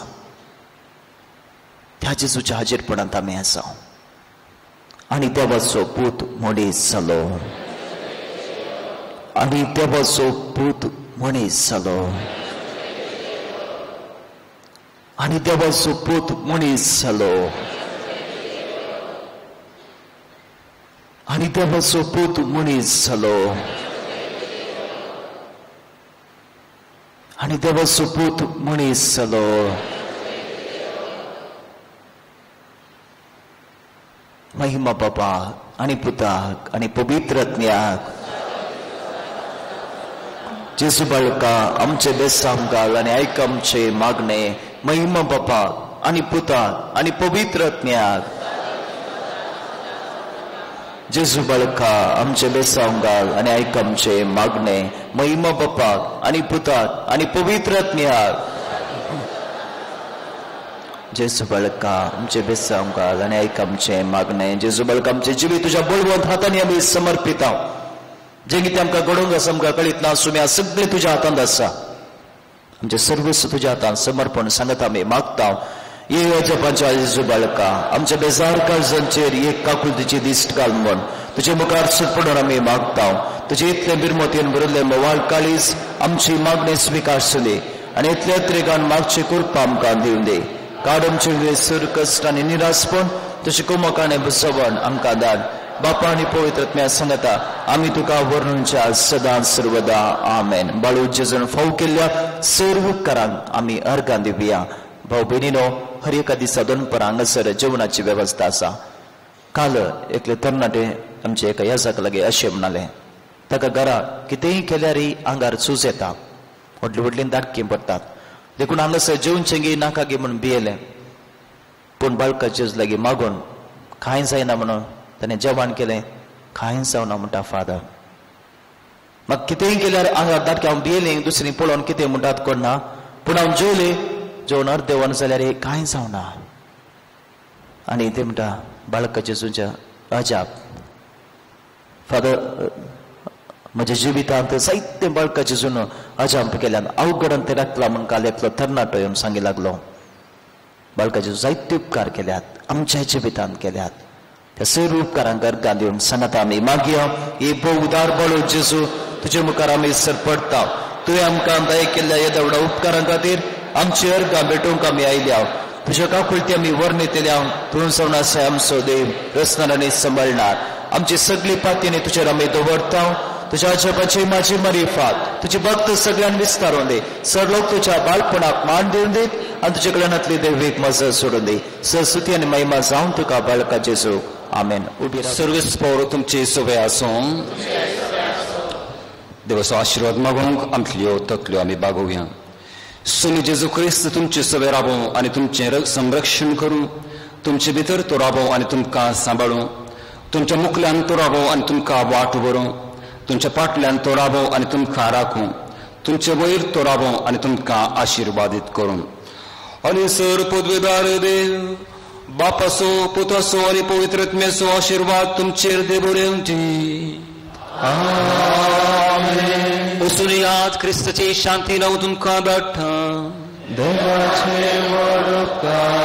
त्या जेजूच्या हाजीरपणांत आमी आसा आनी देवाचो पूत मनीस जालो आनी देवाचो पूत मनीस जालो आनी देवाचो पूत मनीस जालो आनी देवाचो पूत मनीस जालो आनी देवाचो पूत मनीस जालो महिमा बापाक आनी पुताक आनी पवित्र आत्म्याक जेजू बाळका आमचे बेसांव घाल आनी आयक आमचे मागणे महिमा बापाक आनी पुताक आनी पवित्र आत्म्याक जेजू बाळका आमचे बेसांव घाल आनी आयक आमचे मागणे महिमा बापाक आनी पुताक आनी पवित्र आत्म्याक जेजू बाळका आमचे बेसांव घाल आनी आयक आमचे मागणे जेजू बाळका आमचे जिवी तुज्या बळवंत हातांनी आमी समर्पिता जे कितें आमकां घडोवंक आसा आमकां कळीत ना सुम्या सगळें तुज्या हातांत आसा आमचे सर्वस्व तुज्या हातांत समर्पण सांगता आमी मागता ये जपाच्या जेजू बाळका आमच्या बेजार काळजांचेर एक काकुलतीची दिश्ट घाल म्हण तुजे मुखार सुटपडून आमी मागता तुजे इतले बिरमोतीन भरिल्ले मोवाळ काळीज आमची मागणी स्विकारसली आनी इतले त्रेगान मागची कृपा आमकां दिवन दी काड आमचे वेसर कश्ट आनी निरासपण तशें कुमकाणे बसवण आमकां धाड बापा आणि पवित्रत्म्या सांगता आम्ही तुका वर्णूंच्या सदां सर्वदा आमेन. बाळू जेजून फाव केल्ल्या सर्व उपकारांक आम्ही अर्गां दिवया. भाऊ भयणीनो, हर एका दिसा दनपार हांगासर जेवणाची वेवस्था आसा. काल एकले तरणाटे आमचे एका याजाक लागीं अशें म्हणले, ताका घरा कितेंय केल्यारय आंगार सूज येता, व्हडली व्हडलीं दाटकीं पडटात. देखून हांगासर जेवणचें गे नाका गे म्हणून भियेलें. पूण बाळका जेज लागीं मागून कांय जायना म्हणून ताणें जेवण केलें. कांय जावना म्हणटा फादर. म्हाका कितेंय केल्यार आंगार दाटकी हांव भियेलें, दुसरीं पळोवन कितें म्हणटात कोणना, पूण हांव जेवलें, जेवण अर्दें वन जाल्यार कांय जावना. आनी ते म्हणटा बाळका जेजूच्या अजाप. फादर, म्हज्या जिवितांत जायते बाळका जेजून अजाप केल्यान अवघडान ते राखला म्हूण काल एकलो तरणाटो येवन सांगी लागलो. बाळका जेजू जायते उपकार केल्यात, आमच्या जिवितांत केल्यात. त्या सर्व उपकारांक अर्गां दिवन सांगता आमी मागया. हे भोव उदार बाळू जेजू, तुजे मुखार आमी सरपडटा. तुवें आमकां दया केल्ल्या येद्या व्हडा उपकारां खातीर आमची अर्गां भेटोवंक आमी आयल्या. तुज्या काकुळती आमी वर्णितल्या. तूं जावन आसा आमचो देव, रचणार आनी सांबाळणार. आमची सगळी पातयेनी तुजेर आमी दवरता. तुज्या अजापाची म्हाजी मरिफात, तुजी भक्त सगळ्यांक विस्तारून दी. सरलोक तुज्या बाळपणाक मान दिवन दीत आनी तुजे कडल्यानातली दैवीक मजत सोडून दी. सरस्वती आनी महिमा जावन तुका बाळका जेजू. आमेन. सर्वेस्पोर तुमचे सोबे आसूं. देवाचो आशिर्वाद मागूंक आमच्यो तकल्यो आमी बागोवया. सोनी जेजू क्रिस्त तुमचे सवे राबो आनी तुमचें संरक्षण करूं. तुमचे भितर तो राबो आनी तुमकां सांबाळूं. तुमच्या मुखल्यान तो राबो आनी तुमकां वाट व्हरूं. तुमच्या फाटल्यान तो राबो आनी तुमकां राखूं. तुमचे वयर तो राबो आनी तुमकां आशिर्वादीत करूं. आनी सर पदवेदार देव, बापाचो, पुताचो आनी पवित्रत्म्याचो आशिर्वाद तुमचेर देवरेवं दी. उसुनियात क्रिस्तची शांती लावून तुमकां धाडटा. देवाचे वड उपकार